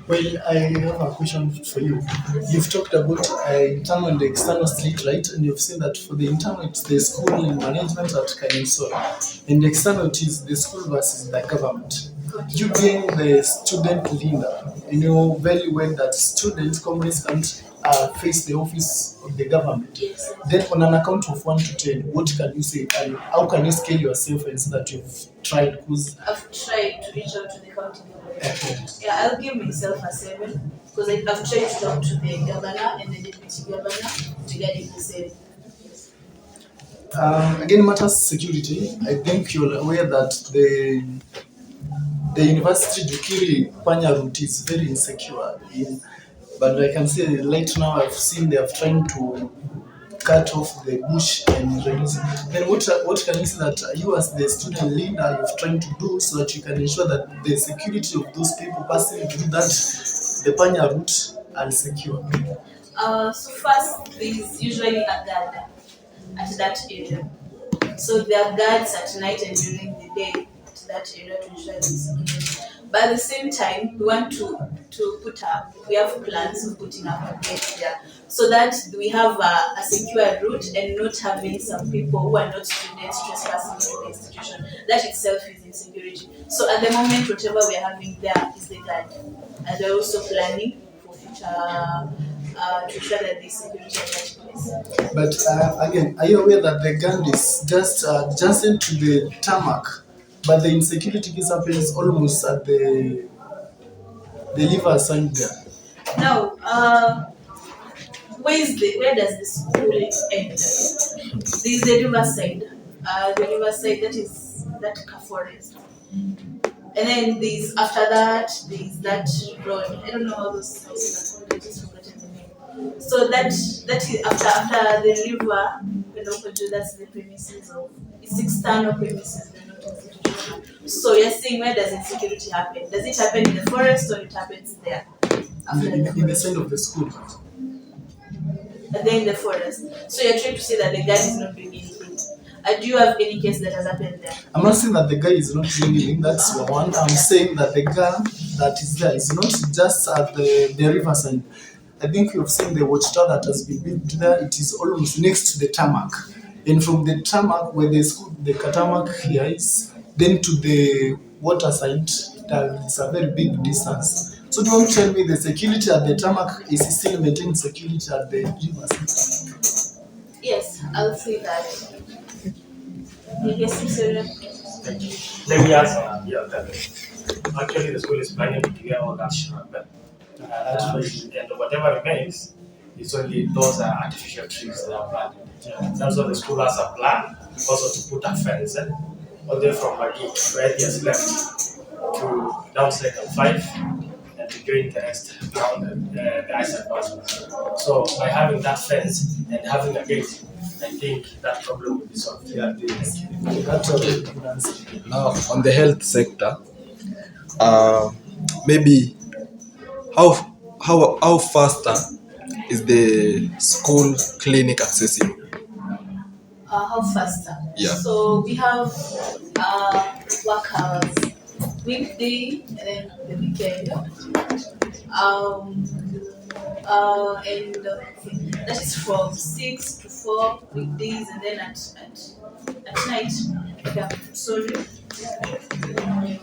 Well, I have a question for you. You've talked about internal and external street light, and you've said that for the internal, it's the school and management that can install, and the external it is the school versus the government. You being the student leader, you know very well that students, comrades can't face the office of the government. Yes. Then, on an account of 1 to 10, what can you say, and how can you scale yourself and say that you've tried? Because I've tried to reach out to the county government. Yeah, I'll give myself a 7 because I've tried to talk to the governor and the deputy governor regarding the same. Again, matters security. I think you're aware that the University Jukiri Panya route is very insecure. But I can say right now I've seen they are trying to cut off the bush and reduce it. Then what can you say that you as the student leader you're trying to do so that you can ensure that the security of those people passing through the Panya route are secure? So first, there is usually a guard at that area. So there are guards at night and during the day at that area to ensure the security. But at the same time, we want to put up, we have plans of putting up a gate there so that we have a secure route and not having some people who are not students trespassing into the institution. That itself is insecurity. So at the moment, whatever we are having there is the guard. And we're also planning for future to ensure that the security at that place. But again, are you aware that the gun is just adjacent to the tarmac, but the insecurity case happens almost at the liver side there? Now, where does the school end? There is the riverside. The riverside that is that forest. And then there's after that there's that road. I don't know how those houses are called. I just forgotten the name. So that is after the river. That's the premises of it's external premises. They're not institutional. So you're saying where does insecurity happen? Does it happen in the forest or it happens there? After In the side of the school. And then in the forest. So you're trying to say that the guy is not doing anything. Do you have any case that has happened there? I'm not saying that the guy is not doing anything, that's one. I'm saying that the guy that is there is not just at the riverside. I think you've seen the watchtower that has been built there. It is almost next to the tarmac. And from the tarmac, where the school, the tarmac here is, then to the water side, it's a very big distance. So don't tell me the security at the tarmac is still maintaining security at the riverside. Yes, I'll say that. Yes, sir. Thank you. Let me ask, actually the school is planning to clear all that shrub. And whatever remains is only those artificial trees that are planted. That's why the school has a plan also to put a fence all the way from Maggie, where he has left, to down Second 5 and to join the rest around the Isaac Pass. So by having that fence and having a gate, I think that problem will be solved. Yeah, that's a good answer. Now, on the health sector, maybe how faster is the school clinic accessible? How faster? Yeah. So we have work hours, weekday and then the weekend. And that is from 6 to 4 weekdays, and then at night. Yeah, sorry.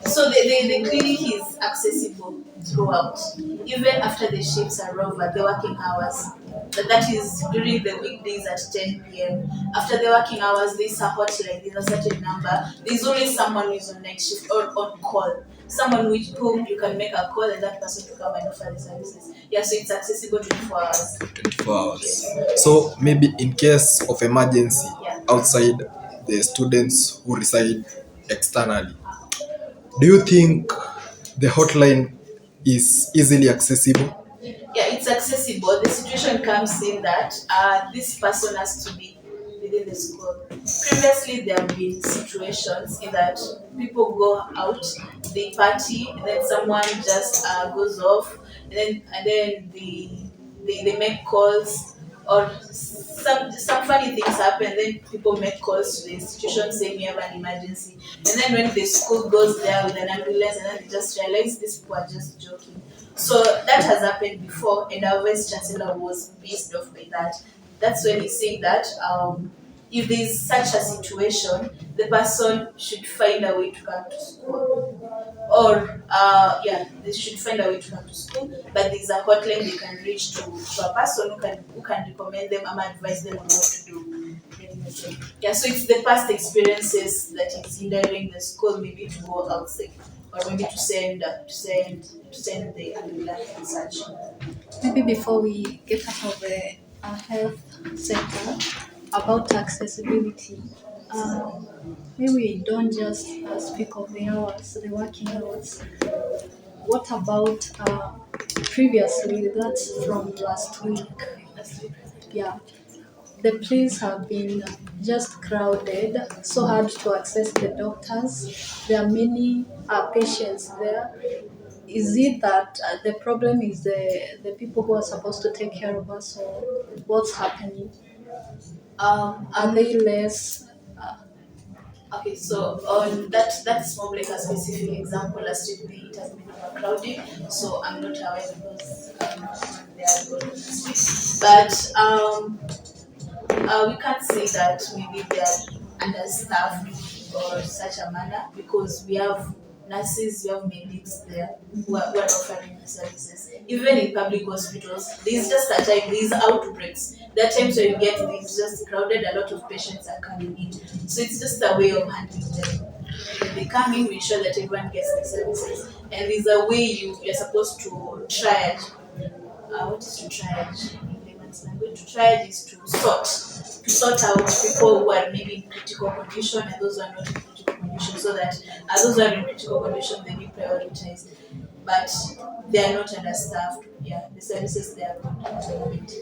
So the clinic is accessible throughout, even after the shifts are over, the working hours. That is during the weekdays at 10 p.m. After the working hours, there's a hotline, there's a certain number. There's always someone who's on night shift or on call. Someone with whom you can make a call and that person to come and offer the services. Yeah, so it's accessible 24 hours. 24 hours. So maybe in case of emergency outside the students who reside externally, do you think the hotline is easily accessible? Yeah, it's accessible. The situation comes in that this person has to be within the school. Previously, there have been situations in that people go out, they party, and then someone just goes off, and then they make calls, or some funny things happen. Then people make calls to the institution saying we have an emergency, and then when the school goes there with an ambulance, and then they just realize these people are just joking. So that has happened before, and our vice chancellor was pissed off by that. That's when he said that if there is such a situation, the person should find a way to come to school, or they should find a way to come to school. But there's a hotline they can reach to a person who can recommend them and advise them on what to do. Yeah, so it's the past experiences that is hindering the school maybe to go outside, or maybe to send the ambulance and such. Maybe before we get out of the health sector, about accessibility, maybe we don't just speak of the hours, the working hours. What about previously, that's from last week? Yeah, the place have been just crowded, so hard to access the doctors. There are many patients there. Is it that the problem is the people who are supposed to take care of us, or what's happening? Are they less? Okay, so on that's more like a specific example. Last week it has been overcrowded, so I'm not aware because they are going this week. But we can't say that maybe they are understaffed or such a manner, because we have nurses, we have medics there who are offering the services. Even in public hospitals, there's just a time, there's outbreaks. There are times where you get things just crowded, a lot of patients are coming in. So it's just a way of handling them. When they come in, we ensure that everyone gets the services. And there's a way you're supposed to triage. What is to triage in layman's language? To triage is to sort sort out people who are maybe in critical condition and those who are not in critical condition, so that those who are in critical condition they be prioritized, but they are not understaffed. Yeah, the services they are good at the moment.